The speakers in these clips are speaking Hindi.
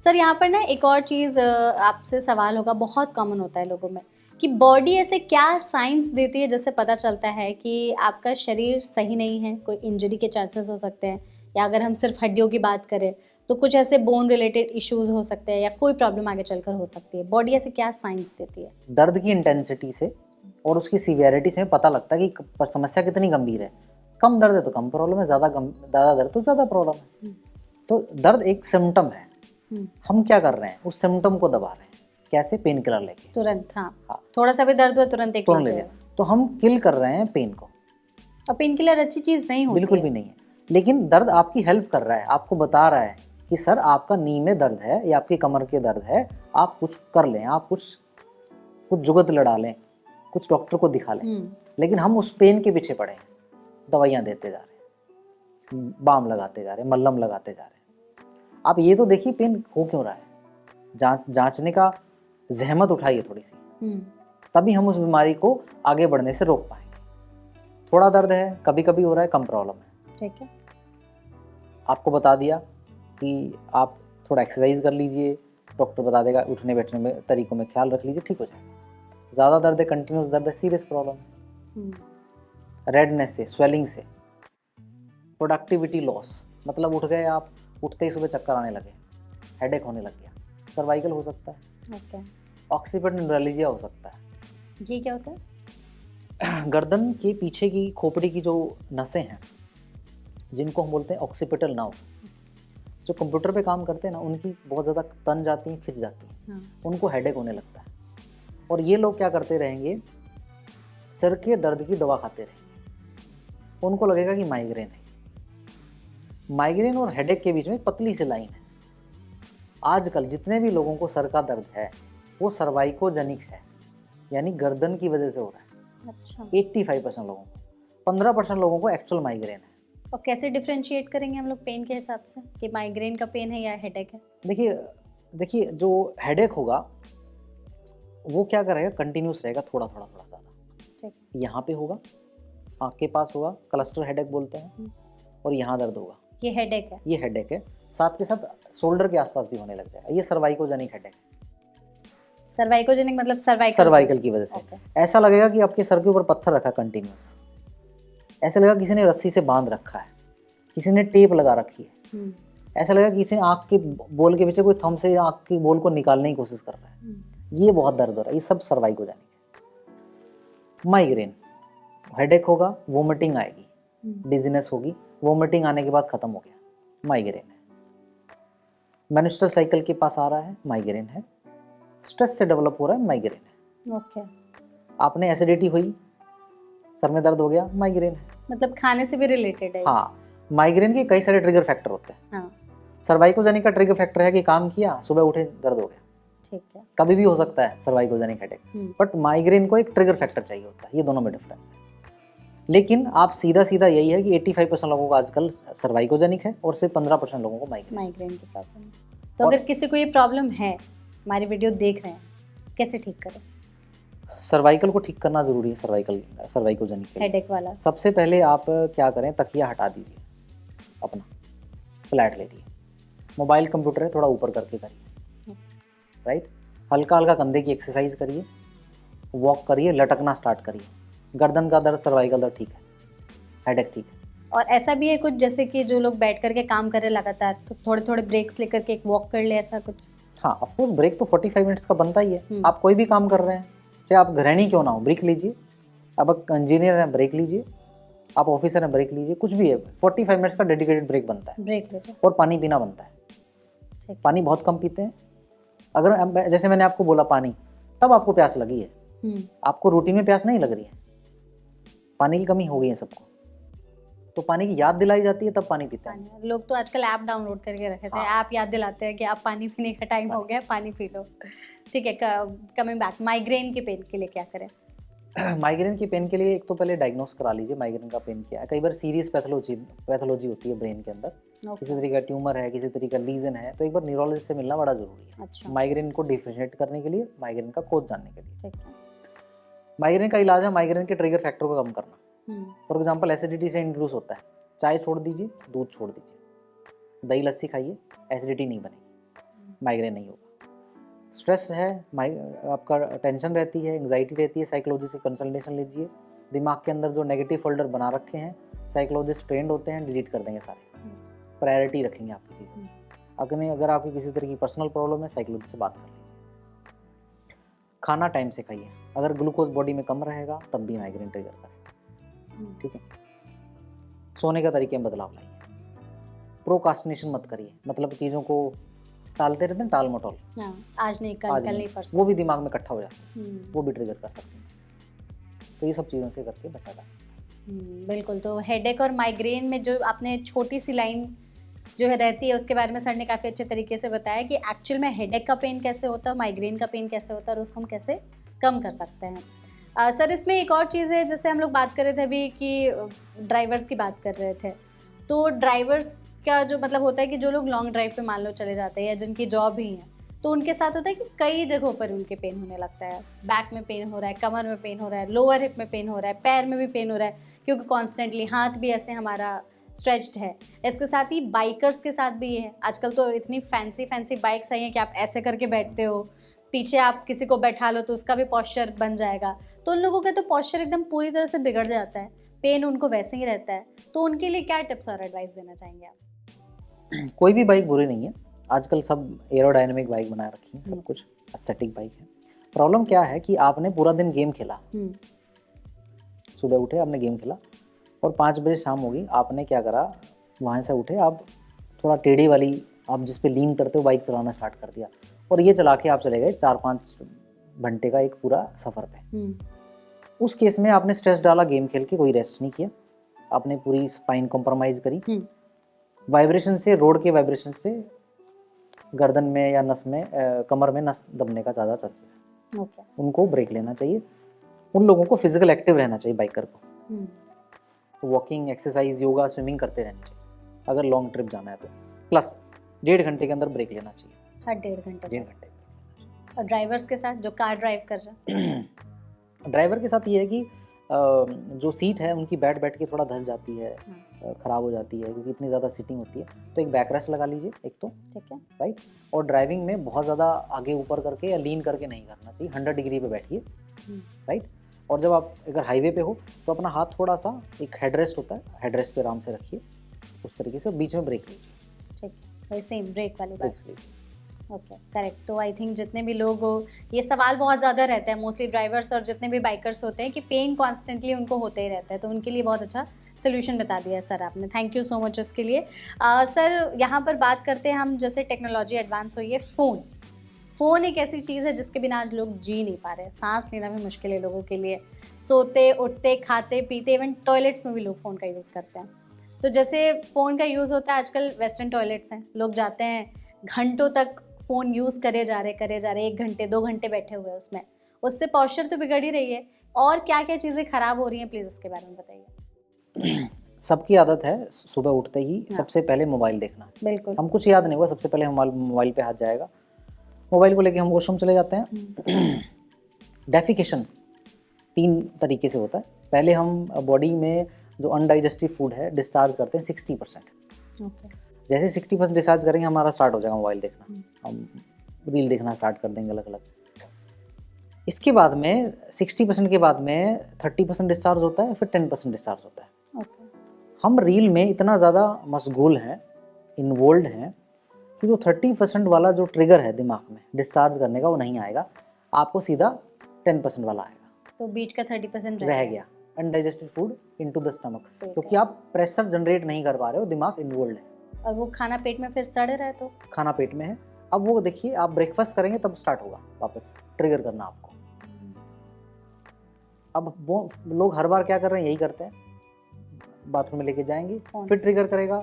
सर यहाँ पर ना एक और चीज़ आपसे सवाल होगा, बहुत कॉमन होता है लोगों में कि बॉडी ऐसे क्या साइंस देती है जिससे पता चलता है कि आपका शरीर सही नहीं है, कोई इंजरी के चांसेस हो सकते हैं, या अगर हम सिर्फ हड्डियों की बात करें तो कुछ ऐसे बोन रिलेटेड इश्यूज हो सकते हैं या कोई प्रॉब्लम आगे चलकर हो सकती है। बॉडी ऐसे क्या साइंस देती है? दर्द की इंटेंसिटी से और उसकी सीवियरिटी से पता लगता है कि समस्या कितनी गंभीर है। कम दर्द है तो कम प्रॉब्लम है, ज़्यादा दर्द तो ज़्यादा प्रॉब्लम है। तो दर्द एक सिम्टम है, हम क्या कर रहे हैं, उस सिम्टम को दबा रहे हैं। कैसे? पेन किलर लेके तुरंत। हाँ, थोड़ा सा भी दर्द हुआ तुरंत एक तुरंत ले लें, तो हम किल कर रहे हैं पेन को। और पेन किलर अच्छी चीज़ नहीं होती बिल्कुल है। भी नहीं है, लेकिन दर्द आपकी हेल्प कर रहा है, आपको बता रहा है कि सर आपका नी में दर्द है या आपकी कमर के दर्द है, आप कुछ कर लें, आप कुछ जुगत लड़ा लें, कुछ डॉक्टर को दिखा लें। लेकिन हम उस पेन के पीछे पड़े हैं, दवाइयाँ देते जा रहे हैं, बाम लगाते जा रहे हैं, मल्लम लगाते जा रहे हैं। आप ये तो देखिए पेन हो क्यों रहा है, जांचने का जहमत उठाइए थोड़ी सी, तभी हम उस बीमारी को आगे बढ़ने से रोक पाएंगे। थोड़ा दर्द है, कभी कभी हो रहा है, कम प्रॉब्लम है, ठीक है, आपको बता दिया कि आप थोड़ा एक्सरसाइज कर लीजिए, डॉक्टर बता देगा उठने बैठने में तरीकों में ख्याल रख लीजिए, ठीक हो जाएगा। ज़्यादा दर्द है, कंटिन्यूस दर्द है, सीरियस प्रॉब्लम है। रेडनेस से, स्वेलिंग से, प्रोडक्टिविटी लॉस, मतलब उठ गए आप, उठते ही सुबह चक्कर आने लगे, हेडेक होने लग गया, सर्वाइकल हो सकता है, ऑक्सीपिटल न्यूरैल्जिया हो सकता है। ये क्या होता है? गर्दन के पीछे की खोपड़ी की जो नसें हैं, जिनको हम बोलते हैं ऑक्सीपिटल नर्व, जो कंप्यूटर पे काम करते हैं ना, उनकी बहुत ज़्यादा तन जाती हैं, खिंच जाती हैं, उनको हेडेक होने लगता है। और ये लोग क्या करते रहेंगे, सिर के दर्द की दवा खाते रहेंगे, उनको लगेगा कि माइग्रेन है। माइग्रेन और हेडेक के बीच में पतली सी लाइन है। आजकल जितने भी लोगों को सर का दर्द है वो सर्वाइकोजेनिक है, यानी गर्दन की वजह से हो रहा है। अच्छा। 85% लोगों को, 15% लोगों को एक्चुअल माइग्रेन है। और कैसे डिफरेंशिएट करेंगे हम लोग पेन के हिसाब से कि माइग्रेन का पेन है या हेडेक है? देखिए जो हेडेक होगा वो क्या करेगा, कंटिन्यूस रहेगा, थोड़ा ज़्यादा, ठीक है, यहाँ पे होगा, आँख के पास होगा, क्लस्टर हेडेक बोलते हैं, और यहाँ दर्द होगा, ये हेडेक है। ये हेडेक है, साथ के साथ शोल्डर के आसपास भी होने लग जाएगा, ये सर्वाइकोजेनिक हेडेक है। सर्वाइकोजेनिक मतलब सर्वाइकल की वजह से। ऐसा लगेगा कि आपके सर के ऊपर पत्थर रखा कंटिन्यूस, ऐसा लगेगा किसी ने रस्सी से बांध रखा है, किसी ने टेप लगा रखी है, ऐसा लगेगा किसी ने आँख के बोल के पीछे कोई थंब से आँख की बोल को निकालने की कोशिश कर रहा है। ये बहुत दर्द हो रहा है, ये सब सर्वाइकोजेनिक है। माइग्रेन, हेडेक होगा, वोमिटिंग आएगी, डिजीनेस होगी, वोमिटिंग आने के बाद खत्म हो गया, माइग्रेन है। मेंस्ट्रुअल साइकिल के पास आ रहा है, माइग्रेन है। स्ट्रेस से डेवलप हो रहा है, माइग्रेन है। ओके। आपने एसिडिटी हुई, सर में दर्द हो गया, माइग्रेन है। मतलब खाने से भी रिलेटेड है? हाँ, माइग्रेन के कई सारे ट्रिगर फैक्टर होते हैं। हाँ। सर्वाइकोजेनिक का ट्रिगर फैक्टर है कि काम किया, सुबह उठे, दर्द हो गया, ठीक है, कभी भी हो सकता है सर्वाइकोजेनिक हेडेक, बट माइग्रेन को एक ट्रिगर फैक्टर चाहिए होता है, ये दोनों में डिफरेंस है। लेकिन आप सीधा यही है कि 85% लोगों को आजकल सर्वाइकोजेनिक है और सिर्फ 15% लोगों को माइग्रेन की प्रॉब्लम। तो अगर किसी को ये प्रॉब्लम है, हमारी वीडियो देख रहे हैं, कैसे ठीक करें? सर्वाइकल को ठीक करना जरूरी है। सर्वाइकोजेनिक हेडेक वाला सबसे पहले आप क्या करें, तकिया हटा दीजिए, अपना फ्लैट ले लीजिए, मोबाइल कंप्यूटर है थोड़ा ऊपर करके करिए, राइट, हल्का हल्का कंधे की एक्सरसाइज करिए, वॉक करिए, लटकना स्टार्ट करिए। गर्दन का दर्द, सर्वाइकल दर्द ठीक है, हेडेक ठीक है। और ऐसा भी है कुछ, जैसे कि जो लोग बैठ करके काम कर रहे लगातार, तो थोड़े ब्रेक्स लेकर के एक वॉक कर ले, ऐसा कुछ? हाँ, ऑफ कोर्स ब्रेक तो 45 मिनट्स का बनता ही है। आप कोई भी काम कर रहे हैं, चाहे आप गृहिणी क्यों ना हो, ब्रेक लीजिए। अब इंजीनियर हैं, ब्रेक लीजिए। आप ऑफिसर हैं, ब्रेक लीजिए। कुछ भी है, 45 मिनट्स का डेडिकेटेड ब्रेक बनता है, ब्रेक लीजिए। और पानी पीना बनता है। पानी बहुत कम पीते हैं। अगर जैसे मैंने आपको बोला पानी, तब आपको प्यास लगी है, आपको रूटीन में प्यास नहीं लग रही है, पानी की कमी हो गई है सबको, तो पानी की याद दिलाई जाती है, तब पानी पीते हैं। लोग तो आजकल ऐप डाउनलोड करके रखे थे, ऐप याद दिलाते हैं कि आप पानी पीने का टाइम हो गया, पानी पी लो। ठीक है, कमिंग बैक, माइग्रेन की पेन के लिए क्या करें? माइग्रेन की पेन के लिए एक तो पहले डायग्नोस करा लीजिए माइग्रेन का पेन क्या है। कई बार सीरियस पैथोलॉजी होती है ब्रेन के अंदर, किसी तरीके का ट्यूमर है, किसी तरीके का लीजन है, तो एक बार न्यूरोलॉजिस्ट से मिलना बड़ा जरूरी है। अच्छा। माइग्रेन को डिफरेंशिएट करने के लिए, माइग्रेन का कोज जानने के लिए। ठीक है। माइग्रेन का इलाज है माइग्रेन के ट्रिगर फैक्टर को कम करना। फॉर एग्जाम्पल, एसिडिटी से इंड्यूस होता है, चाय छोड़ दीजिए, दूध छोड़ दीजिए, दही लस्सी खाइए, एसिडिटी नहीं बनेगी। माइग्रेन नहीं होगा। स्ट्रेस है, आपका टेंशन रहती है, एंग्जाइटी रहती है, साइकोलॉजिस्ट से कंसल्टेशन लीजिए। दिमाग के अंदर जो नेगेटिव फोल्डर बना रखे हैं, साइकोलॉजिस्ट ट्रेंड होते हैं, डिलीट कर देंगे सारे, प्रायोरिटी रखेंगे आपकी चीज़। अगर आपकी किसी तरह की पर्सनल प्रॉब्लम है, साइकोलॉजिस्ट से बात कर लीजिए। खाना टाइम से खाइए, अगर ग्लूकोज बॉडी में कम रहेगा तब भी माइग्रेन ट्रिगर करेगा, ठीक है। सोने का तरीके में बदलाव लाइए, प्रोकास्टिनेशन मत करिए, मतलब चीज़ों को टालते रहते हैं, टाल मटोल, आज नहीं कल, कल नहीं परसों, वो भी दिमाग में इकट्ठा हो जाता है, वो भी ट्रिगर कर सकते हैं। तो ये सब चीज़ों से करके बचा जा सकता है। बिल्कुल। तो हेडेक और माइग्रेन में जो आपने छोटी सी लाइन जो है रहती है, उसके बारे में सर ने काफ़ी अच्छे तरीके से बताया कि एक्चुअल में हेडेक का पेन कैसे होता है, माइग्रेन का पेन कैसे होता है और उसको हम कैसे कम कर सकते हैं। सर इसमें एक और चीज़ है, जैसे हम लोग बात कर रहे थे अभी कि ड्राइवर्स की बात कर रहे थे, तो ड्राइवर्स का जो मतलब होता है कि जो लोग लॉन्ग ड्राइव पे मान लो चले जाते हैं या जिनकी जॉब ही है, तो उनके साथ होता है कि कई जगहों पर उनके पेन होने लगता है। बैक में पेन हो रहा है, कमर में पेन हो रहा है, लोअर हिप में पेन हो रहा है, पैर में भी पेन हो रहा है, क्योंकि कॉन्स्टेंटली हाथ भी ऐसे हमारा स्ट्रेच्ड है। इसके साथ ही बाइकर्स के साथ भी ये है, आजकल तो इतनी फैंसी बाइक्स आई हैं कि आप ऐसे करके बैठते हो, पीछे आप किसी को बैठा लो तो उसका भी पॉस्चर बन जाएगा, तो उन लोगों का तो पॉस्चर एकदम पूरी तरह से बिगड़ जाता है, पेन उनको वैसे ही रहता है। तो उनके लिए क्या टिप्स और एडवाइस देना चाहेंगे आप? कोई भी बाइक बुरी नहीं है, आजकल सब एरोडायनेमिक बाइक बना रखी है, सब कुछ एस्थेटिक बाइक है। प्रॉब्लम क्या है कि आपने पूरा दिन गेम खेला, सुबह उठे आपने गेम खेला और 5 बजे शाम हो गई, आपने क्या करा, वहाँ से उठे आप थोड़ा टेढ़ी वाली, आप जिस पे लीन करते हो, बाइक चलाना स्टार्ट कर दिया और ये चला के आप चले गए 4-5 घंटे का एक पूरा सफ़र पे। उस केस में आपने स्ट्रेस डाला, गेम खेल के कोई रेस्ट नहीं किया, आपने पूरी स्पाइन कॉम्प्रोमाइज़ करी, वाइब्रेशन से, रोड के वाइब्रेशन से गर्दन में या नस में, कमर में नस दबने का ज़्यादा चांसेस है। उनको ब्रेक लेना चाहिए। उन लोगों को फिजिकल एक्टिव रहना चाहिए, बाइकर को, तो वॉकिंग, एक्सरसाइज, योगा, स्विमिंग करते रहना चाहिए अगर लॉन्ग ट्रिप जाना है तो। प्लस 1.5 घंटे के अंदर ब्रेक लेना चाहिए, हर 1.5 घंटे। 1.5 घंटे। और ड्राइवर्स के साथ जो कार ड्राइव कर रहे हैं, ड्राइवर के साथ ये है कि जो सीट है उनकी बैठ के थोड़ा धस जाती है, ख़राब हो जाती है क्योंकि इतनी ज़्यादा सीटिंग होती है, तो एक बैक रेस्ट लगा लीजिए एक तो, ठीक है, राइट। और ड्राइविंग में बहुत ज़्यादा आगे ऊपर करके या लीन करके नहीं करना चाहिए, 100 डिग्री पे बैठिए, राइट। और जब आप अगर हाईवे पे हो तो अपना हाथ थोड़ा सा, एक हेडरेस्ट होता है, हेडरेस्ट पे आराम से रखिए, उस तरीके से बीच में ब्रेक लीजिए, ठीक है, वैसे ही ब्रेक वाली बात। लीजिए। Okay, correct. तो आई थिंक जितने भी लोग हो, ये सवाल बहुत ज़्यादा रहता है मोस्टली ड्राइवर्स और जितने भी बाइकर्स होते हैं कि पेन कॉन्स्टेंटली उनको होते ही रहता है, तो उनके लिए बहुत अच्छा सोल्यूशन बता दिया है सर आपने, थैंक यू सो मच इसके लिए। सर यहाँ पर बात करते हैं हम, जैसे टेक्नोलॉजी एडवांस हुई है, फ़ोन एक ऐसी चीज़ है जिसके बिना आज लोग जी नहीं पा रहे, सांस लेना भी मुश्किल है लोगों के लिए, सोते उठते खाते पीते इवन टॉयलेट्स में भी लोग फ़ोन का यूज़ करते हैं। तो जैसे फ़ोन का यूज़ होता है, आजकल वेस्टर्न टॉयलेट्स हैं, लोग जाते हैं घंटों तक फ़ोन यूज़ करे जा रहे, 1 घंटे 2 घंटे बैठे हुए उसमें, उससे पॉस्चर तो बिगड़ ही रही है, और क्या क्या चीज़ें ख़राब हो रही हैं, प्लीज़ उसके बारे में बताइए। सबकी आदत है सुबह उठते ही सबसे पहले मोबाइल देखना, बिल्कुल, हम कुछ याद नहीं हुआ, सबसे पहले मोबाइल पे हाथ जाएगा, मोबाइल को लेके हम वॉशरूम चले जाते हैं। डेफिकेशन 3 तरीके से होता है, पहले हम बॉडी में जो अनडाइजेस्टिव फूड है डिस्चार्ज करते हैं 60%। जैसे 60% डिस्चार्ज करेंगे हमारा स्टार्ट हो जाएगा मोबाइल देखना, हम रील देखना स्टार्ट कर देंगे अलग अलग। इसके बाद में 60% के बाद में 30% डिस्चार्ज होता है, फिर 10% डिस्चार्ज होता है। हम रील में इतना ज़्यादा मशगूल हैं, इन्वॉल्व हैं कि जो 30% वाला जो ट्रिगर है दिमाग में डिस्चार्ज करने का वो नहीं आएगा, आपको सीधा 10% वाला आएगा, तो बीच का 30% रह गया undigested food into the stomach, क्योंकि आप प्रेशर जनरेट नहीं कर पा रहे हो, दिमाग इन्वॉल्व है और वो खाना पेट में फिर सड़ रहा है, तो खाना पेट में है। अब वो देखिए, आप ब्रेकफास्ट करेंगे तब स्टार्ट होगा वापस ट्रिगर करना आपको। अब वो लोग हर बार क्या कर रहे हैं, यही करते हैं, बाथरूम में लेके जाएंगे फिर ट्रिगर करेगा,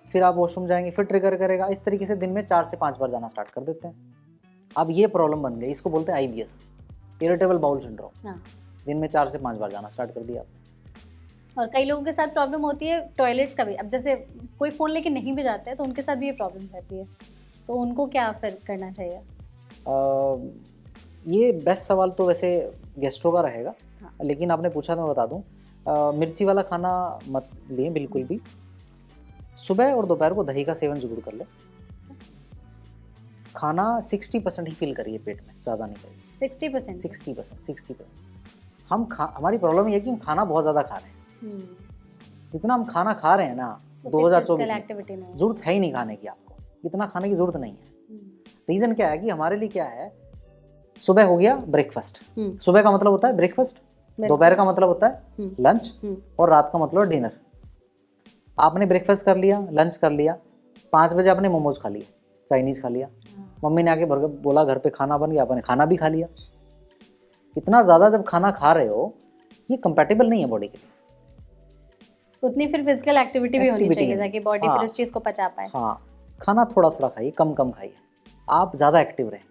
फिर आप वॉशरूम जाएंगे फिर ट्रिगर करेगा, इस तरीके से दिन में 4 से 5 बार जाना स्टार्ट कर देते हैं। अब ये प्रॉब्लम बन गई, इसको बोलते हैं IBS, इरिटेबल बाउल सिंड्रोम। दिन में 4 से 5 बार जाना स्टार्ट कर दिया। और कई लोगों के साथ प्रॉब्लम होती है टॉयलेट्स का भी, अब जैसे कोई फ़ोन लेके नहीं भी जाते हैं तो उनके साथ भी ये प्रॉब्लम रहती है, तो उनको क्या फिर करना चाहिए? ये बेस्ट सवाल तो वैसे गेस्ट्रो का रहेगा, लेकिन आपने पूछा तो मैं बता दूं, मिर्ची वाला खाना मत लें बिल्कुल भी। सुबह और दोपहर को दही का सेवन जरूर कर लें, खाना 60% ही फिल करिए पेट में, ज़्यादा नहीं करिए। 60%? 60%। हमारी प्रॉब्लम ये है कि हम खाना बहुत ज़्यादा खा रहे हैं। जितना हम खाना खा रहे हैं ना 2024 में, एक्टिविटी नहीं जरूरत है ही नहीं खाने की, आपको इतना खाने की जरूरत नहीं है। रीज़न क्या है कि हमारे लिए क्या है, सुबह हो गया ब्रेकफास्ट, सुबह का मतलब होता है ब्रेकफास्ट, दोपहर का मतलब होता है लंच, और रात का मतलब डिनर। आपने ब्रेकफास्ट कर लिया, लंच कर लिया, 5 बजे आपने मोमोज खा लिया, चाइनीज खा लिया, मम्मी ने आके बोला घर पे खाना बन गया, आपने खाना भी खा लिया। इतना ज़्यादा जब खाना खा रहे हो, ये कंपैटिबल नहीं है बॉडी के लिए। उतनी फिर फिजिकल एक्टिविटी भी होनी चाहिए ताकि बॉडी हाँ, फिर इस चीज़ को पचा पाए। हाँ, खाना थोड़ा थोड़ा खाइए, कम कम खाइए, आप ज़्यादा एक्टिव रहें।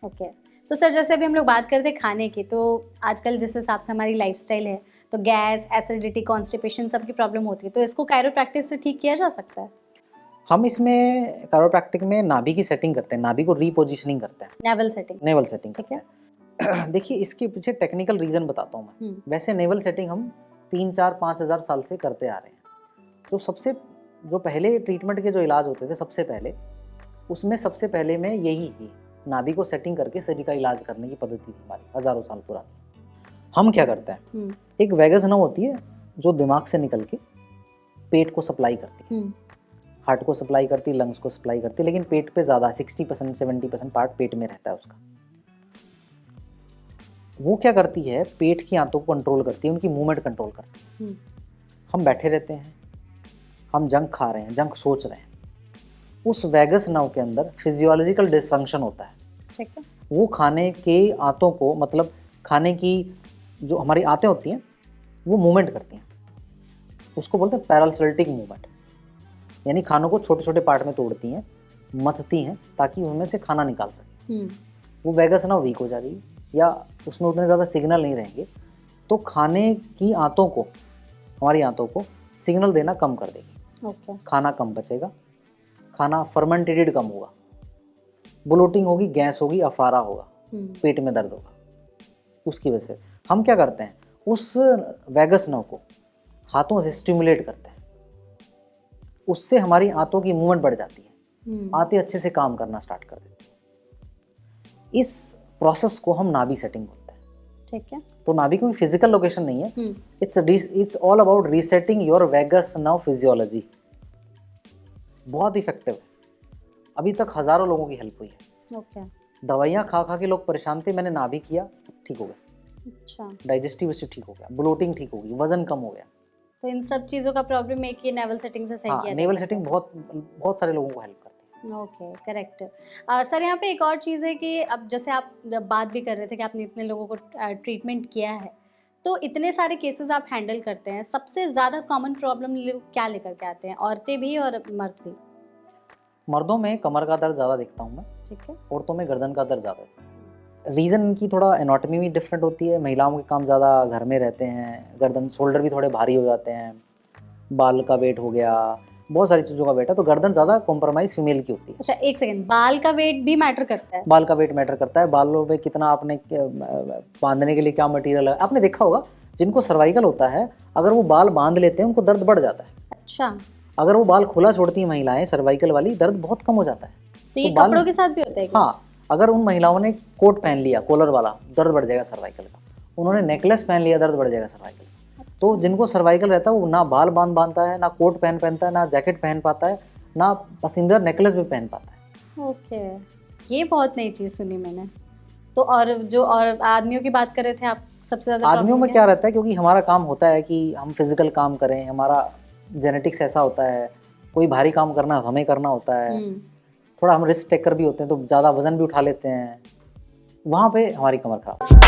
ओके तो सर जैसे अभी हम लोग बात करते हैं खाने की, तो आजकल जिस हिसाब से हमारी लाइफस्टाइल है तो गैस, एसिडिटी, कॉन्स्टिपेशन सब की प्रॉब्लम होती है, तो इसको कायरोप्रैक्टिस से ठीक किया जा सकता है? हम इसमें कायरोप्रैक्टिक में नाभि की सेटिंग करते हैं, नाभि को रीपोजिशनिंग करते हैं, नेवल सेटिंग। नेवल सेटिंग ठीक करते हैं। देखिए इसके पीछे टेक्निकल रीज़न बताता हूँ मैं। वैसे नेवल सेटिंग हम 3-4-5 हज़ार साल से करते आ रहे हैं। जो पहले ट्रीटमेंट के जो इलाज होते थे सबसे पहले, उसमें सबसे पहले में यही ही नाभि को सेटिंग करके शरीर का इलाज करने की पद्धति थी हमारी, हज़ारों साल पुरानी। हम क्या करते हैं, एक वैगस नर्व होती है जो दिमाग से निकल के पेट को सप्लाई करती है, हार्ट को सप्लाई करती है, लंग्स को सप्लाई करती है, लेकिन पेट पे ज़्यादा 60% 70% पार्ट पेट में रहता है उसका। वो क्या करती है, पेट की आंतों को कंट्रोल करती है, उनकी मूवमेंट कंट्रोल करती है। हम बैठे रहते हैं, हम जंक खा रहे हैं, जंक सोच रहे हैं, उस वैगस नर्व के अंदर फिजियोलॉजिकल डिसफंक्शन होता है। ठीक है। वो खाने के आंतों को, मतलब खाने की जो हमारी आंतें होती हैं वो मूवमेंट करती हैं, उसको बोलते हैं पैरासिल्टिक मूवमेंट, यानी खानों को छोटे छोटे पार्ट में तोड़ती हैं, मथती हैं ताकि उनमें से खाना निकाल सकें। वो वैगस नर्व वीक हो जाएगी या उसमें उतने ज़्यादा सिग्नल नहीं रहेंगे, तो खाने की आंतों को, हमारी आंतों को सिग्नल देना कम कर देगी। ओके। खाना कम बचेगा, खाना फर्मेंटेटेड कम होगा, ब्लोटिंग होगी, गैस होगी, अफारा होगा, पेट में दर्द होगा। उसकी वजह से हम क्या करते हैं, उस वैगस नर्व को हाथों से स्टिमुलेट करते हैं, उससे हमारी आंतों की मूवमेंट बढ़ जाती है, आंतें अच्छे से काम करना स्टार्ट कर देती है। इस प्रोसेस को हम नाभि सेटिंग बोलते हैं। ठीक है। तो नाभि कोई फिजिकल लोकेशन नहीं है, it's all about resetting your vagus nerve physiology. बहुत इफेक्टिव है, अभी तक हजारों लोगों की हेल्प हुई है। ओके। दवाइयाँ खा खा के लोग परेशान थे, मैंने नाभि किया, ठीक हो गया। अच्छा। डाइजेस्टिव सिस्टम ठीक हो गया, ब्लोटिंग ठीक हो गई, वजन कम हो गया। तो इन सब चीज़ों का प्रॉब्लम है कि नेवल सेटिंग से सही किया जा नेवल सकता सेटिंग है। बहुत सारे लोगों को हेल्प करती है। Okay, correct. सर यहाँ पे एक और चीज़ है कि अब जैसे आप जब बात भी कर रहे थे कि आपने इतने लोगों को ट्रीटमेंट किया है, तो इतने सारे केसेस आप हैंडल करते हैं, सबसे ज़्यादा कॉमन प्रॉब्लम क्या लेकर के आते हैं, औरतें भी और मर्द भी? मर्दों में कमर का दर्द ज़्यादा देखता हूँ मैं, ठीक है। औरतों में गर्दन का दर्द ज़्यादा है। रीज़न इनकी थोड़ा एनाटॉमी भी डिफरेंट होती है, महिलाओं के काम ज़्यादा घर में रहते हैं, गर्दन शोल्डर भी थोड़े भारी हो जाते हैं, बाल का वेट हो गया, बहुत सारी चीज़ों का वेट है, तो गर्दन ज़्यादा कॉम्प्रोमाइज़ फीमेल की होती है। अच्छा एक सेकंड, बाल का वेट भी मैटर करता है? बाल का वेट मैटर करता है, बालों में कितना आपने बांधने के लिए क्या मटेरियल है। आपने देखा होगा जिनको सर्वाइकल होता है, अगर वो बाल बांध लेते हैं उनको दर्द बढ़ जाता है। अच्छा। अगर वो बाल खुला छोड़ती हैं महिलाएं सर्वाइकल वाली, दर्द बहुत कम हो जाता है। तो ये कपड़ों के साथ भी होता है क्या? हाँ, अगर उन महिलाओं ने कोट पहन लिया कॉलर वाला, दर्द बढ़ जाएगा सर्वाइकल का। उन्होंने नेकलेस पहन लिया, दर्द बढ़ जाएगा सर्वाइकल। तो जिनको सर्वाइकल रहता है वो ना बाल बांधता है, ना कोट पहनता है, ना जैकेट पहन पाता है, ना पसंदीदा नेकलेस भी पहन पाता है। ओके, ये बहुत नई चीज़ सुनी मैंने। तो और आदमियों की बात कर रहे थे आप, सबसे ज़्यादा आदमियों में क्या रहता है, क्योंकि हमारा काम होता है कि हम फिजिकल काम करें, हमारा जेनेटिक्स ऐसा होता है, कोई भारी काम करना हमें करना होता है, थोड़ा हम रिस्क टेकर भी होते हैं, तो ज़्यादा वजन भी उठा लेते हैं, वहाँ पे हमारी कमर खराब।